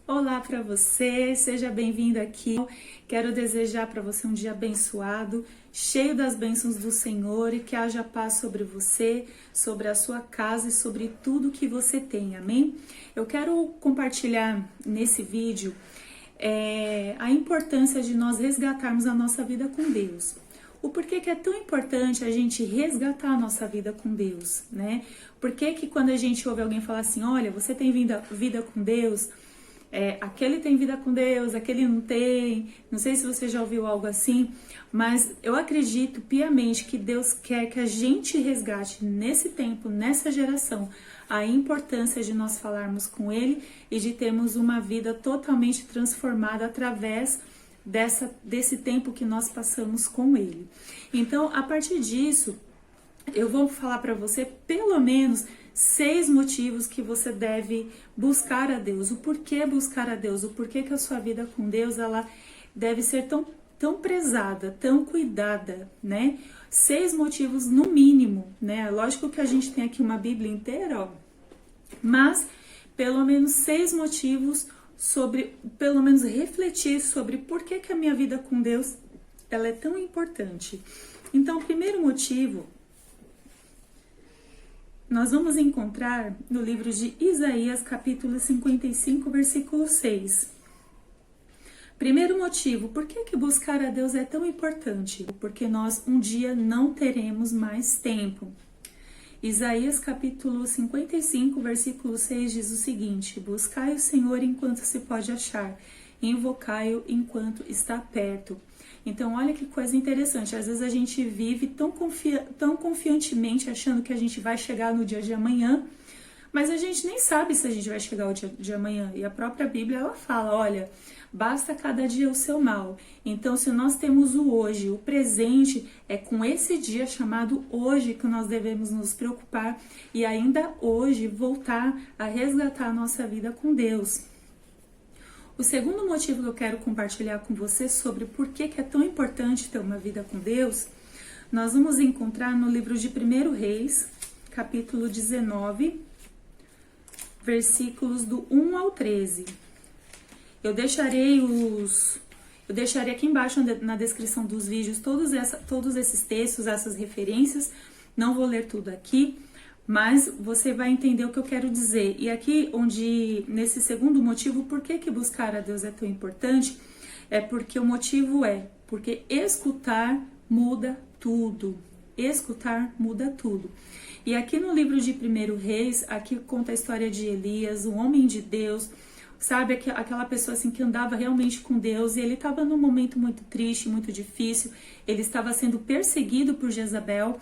Olá para você, seja bem-vindo aqui. Quero desejar para você um dia abençoado, cheio das bênçãos do Senhor e que haja paz sobre você, sobre a sua casa e sobre tudo que você tem, amém? Eu quero compartilhar nesse vídeo a importância de nós resgatarmos a nossa vida com Deus. O porquê que é tão importante a gente resgatar a nossa vida com Deus, né? Por que quando a gente ouve alguém falar assim, olha, você tem vida com Deus, aquele tem vida com Deus, aquele não tem, não sei se você já ouviu algo assim, mas eu acredito piamente que Deus quer que a gente resgate nesse tempo, nessa geração, a importância de nós falarmos com Ele e de termos uma vida totalmente transformada através desse tempo que nós passamos com Ele. Então, a partir disso, eu vou falar para você pelo menos 6 motivos que você deve buscar a Deus. O porquê buscar a Deus, o porquê que a sua vida com Deus ela deve ser tão prezada, tão cuidada, né? 6 motivos no mínimo, né? Lógico que a gente tem aqui uma Bíblia inteira, ó, mas pelo menos 6 motivos sobre, pelo menos refletir sobre por que a minha vida com Deus ela é tão importante. Então, o primeiro motivo nós vamos encontrar no livro de Isaías, capítulo 55, versículo 6. Primeiro motivo, por que buscar a Deus é tão importante? Porque nós um dia não teremos mais tempo. Isaías, capítulo 55, versículo 6 diz o seguinte: buscai o Senhor enquanto se pode achar, invocai-o enquanto está perto. Então, olha que coisa interessante, às vezes a gente vive tão confiantemente achando que a gente vai chegar no dia de amanhã, mas a gente nem sabe se a gente vai chegar ao dia de amanhã. E a própria Bíblia, ela fala, olha, basta cada dia o seu mal. Então, se nós temos o hoje, o presente, é com esse dia chamado hoje que nós devemos nos preocupar e ainda hoje voltar a resgatar a nossa vida com Deus. O segundo motivo que eu quero compartilhar com você sobre por que é tão importante ter uma vida com Deus, nós vamos encontrar no livro de 1 Reis, capítulo 19, versículos do 1 ao 13. Eu deixarei aqui embaixo na descrição dos vídeos todos esses textos, essas referências. Não vou ler tudo aqui, mas você vai entender o que eu quero dizer. E aqui, nesse segundo motivo, por que buscar a Deus é tão importante? É porque o motivo porque escutar muda tudo. Escutar muda tudo. E aqui no livro de 1 Reis, aqui conta a história de Elias, um homem de Deus, sabe, aquela pessoa assim que andava realmente com Deus, e ele estava num momento muito triste, muito difícil, ele estava sendo perseguido por Jezabel,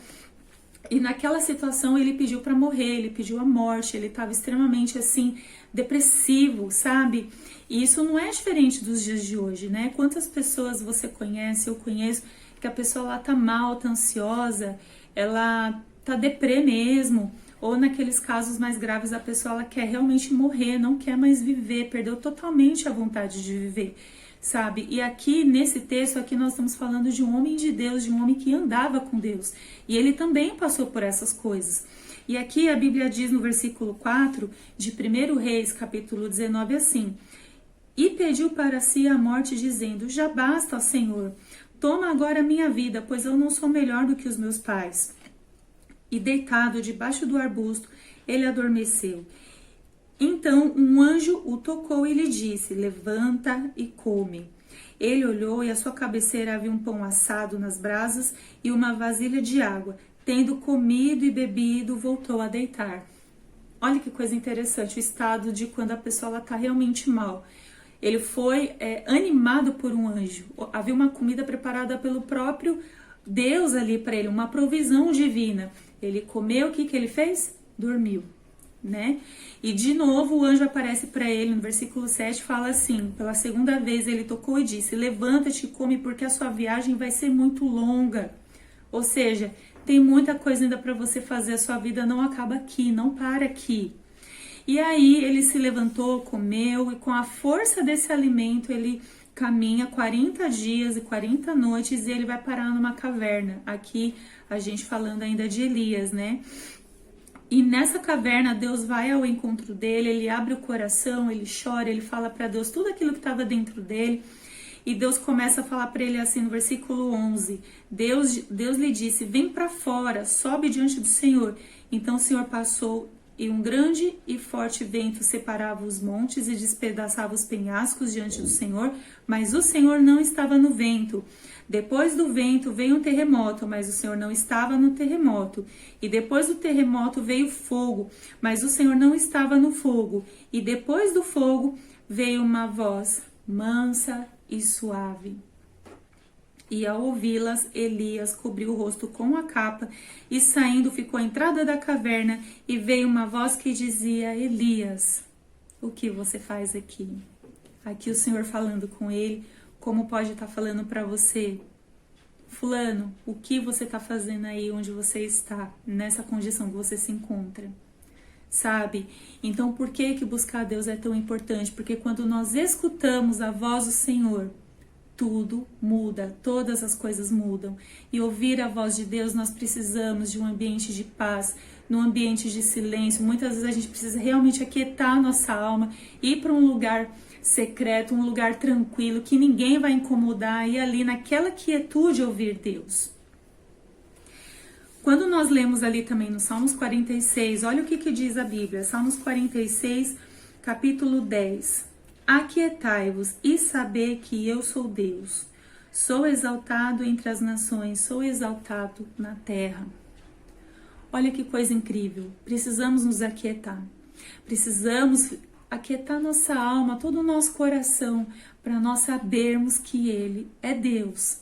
e naquela situação ele pediu para morrer, ele pediu a morte, ele estava extremamente assim, depressivo, sabe? E isso não é diferente dos dias de hoje, né? Quantas pessoas você conhece, eu conheço, que a pessoa lá tá mal, tá ansiosa, ela tá deprê mesmo, ou naqueles casos mais graves a pessoa ela quer realmente morrer, não quer mais viver, perdeu totalmente a vontade de viver, sabe? E aqui nesse texto aqui nós estamos falando de um homem de Deus, de um homem que andava com Deus, e ele também passou por essas coisas. E aqui a Bíblia diz no versículo 4 de 1 Reis, capítulo 19, assim: e pediu para si a morte, dizendo: já basta, ó Senhor, toma agora a minha vida, pois eu não sou melhor do que os meus pais. E deitado debaixo do arbusto, ele adormeceu. Então um anjo o tocou e lhe disse: levanta e come. Ele olhou e à sua cabeceira havia um pão assado nas brasas e uma vasilha de água. Tendo comido e bebido, voltou a deitar. Olha que coisa interessante, o estado de quando a pessoa está realmente mal. Ele foi animado por um anjo. Havia uma comida preparada pelo próprio Deus ali para ele, uma provisão divina. Ele comeu, o que ele fez? Dormiu, né? E de novo o anjo aparece para ele no versículo 7, fala assim, pela segunda vez ele tocou e disse: levanta-te e come, porque a sua viagem vai ser muito longa. Ou seja, tem muita coisa ainda para você fazer, a sua vida não acaba aqui, não para aqui. E aí ele se levantou, comeu, e com a força desse alimento ele caminha 40 dias e 40 noites e ele vai parar numa caverna. Aqui a gente falando ainda de Elias, né? E nessa caverna, Deus vai ao encontro dele, ele abre o coração, ele chora, ele fala para Deus tudo aquilo que estava dentro dele. E Deus começa a falar para ele assim no versículo 11. Deus lhe disse, vem para fora, sobe diante do Senhor. Então o Senhor passou e um grande e forte vento separava os montes e despedaçava os penhascos diante do Senhor, mas o Senhor não estava no vento. Depois do vento veio um terremoto, mas o Senhor não estava no terremoto. E depois do terremoto veio fogo, mas o Senhor não estava no fogo. E depois do fogo veio uma voz mansa e suave. E ao ouvi-las, Elias cobriu o rosto com a capa e saindo ficou à entrada da caverna e veio uma voz que dizia, Elias, o que você faz aqui? Aqui o Senhor falando com ele, como pode estar falando para você, fulano, o que você está fazendo aí onde você está, nessa condição que você se encontra? Sabe? Então por que buscar a Deus é tão importante? Porque quando nós escutamos a voz do Senhor, tudo muda, todas as coisas mudam. E ouvir a voz de Deus, nós precisamos de um ambiente de paz, num ambiente de silêncio. Muitas vezes a gente precisa realmente aquietar a nossa alma, ir para um lugar secreto, um lugar tranquilo, que ninguém vai incomodar, e ali naquela quietude ouvir Deus. Quando nós lemos ali também no Salmos 46, olha o que diz a Bíblia, Salmos 46, capítulo 10. Aquietai-vos e sabei que eu sou Deus. Sou exaltado entre as nações, sou exaltado na terra. Olha que coisa incrível. Precisamos nos aquietar. Precisamos aquietar nossa alma, todo o nosso coração, para nós sabermos que Ele é Deus.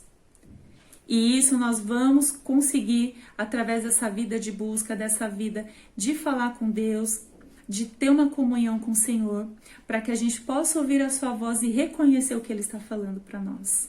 E isso nós vamos conseguir através dessa vida de busca, dessa vida de falar com Deus, de ter uma comunhão com o Senhor, para que a gente possa ouvir a sua voz e reconhecer o que Ele está falando para nós.